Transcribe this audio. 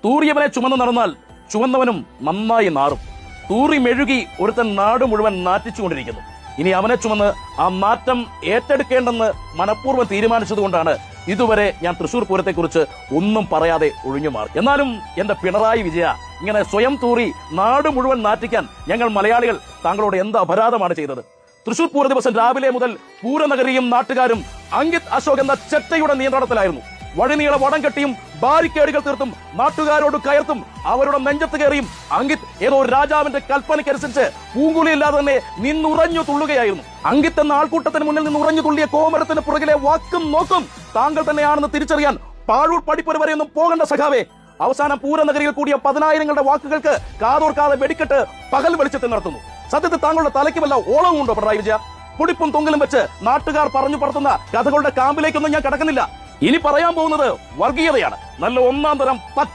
തൂറിയവനെ ചുമന്ന് നടന്നാൽ ചുവന്നവനും നന്നായി നാറും. തൂറി മെഴുകി ഒരുത്തൻ നാട് മുഴുവൻ നാറ്റിച്ചുകൊണ്ടിരിക്കുന്നു. ഇനി അവനെ ചുമന്ന് ആ നാറ്റം ഏറ്റെടുക്കേണ്ടെന്ന് മനഃപൂർവ്വം തീരുമാനിച്ചതുകൊണ്ടാണ് ഇതുവരെ ഞാൻ തൃശൂർ പൂരത്തെക്കുറിച്ച് ഒന്നും പറയാതെ ഒഴിഞ്ഞു മാറി. എന്നാലും എന്റെ പിണറായി വിജയ, ഇങ്ങനെ സ്വയം തൂറി നാട് മുഴുവൻ നാറ്റിക്കാൻ ഞങ്ങൾ മലയാളികൾ താങ്കളോട് എന്ത് അപരാധമാണ് ചെയ്തത്? തൃശൂർ പൂര ദിവസം രാവിലെ മുതൽ പൂരനഗരിയും നാട്ടുകാരും അങ്കിത് അശോക് എന്ന ചെറ്റയുടെ നിയന്ത്രണത്തിലായിരുന്നു. വഴിനീള വടം കെട്ടിയും ബാരിക്കേഡുകൾ തീർത്തും നാട്ടുകാരോട് കയർത്തും അവരുടെ നെഞ്ചത്ത് കയറിയും അങ്കിത് ഏതോ രാജാവിന്റെ കൽപ്പനയ്ക്കനുസരിച്ച് പൂങ്കുലിയില്ലാതെ തന്നെ നിന്നുറഞ്ഞു തുള്ളുകയായിരുന്നു. അങ്കിത് എന്ന ആൾക്കൂട്ടത്തിന് മുന്നിൽ നിന്ന് ഉറഞ്ഞു തുള്ളിയ കോമരത്തിന് പുറകിലെ വാക്കും നോക്കും താങ്കൾ തന്നെയാണെന്ന് തിരിച്ചറിയാൻ പാഴൂർ പടിപ്പുര വരെയൊന്നും പോകേണ്ട സഖാവേ. അവസാനം പൂരനഗരിയിൽ കൂടിയ 10,000ങ്ങളുടെ വാക്കുകൾക്ക് കാതോർക്കാതെ വെടിക്കെട്ട് പകൽ വെളിച്ചത്തിൽ നടത്തുന്നു. സത്യത്തിൽ താങ്കളുടെ തലയ്ക്ക് വല്ല ഓളവും ഉണ്ടോ പിണറായി വിജയ? പൊടിപ്പും തൊങ്കലും വെച്ച് നാട്ടുകാർ പറഞ്ഞു പറത്തുന്ന കഥകളുടെ കാമ്പിലേക്കൊന്നും ഞാൻ കടക്കുന്നില്ല. ഇനി പറയാൻ പോകുന്നത് വർഗീയതയാണ്. നല്ല ഒന്നാം തരം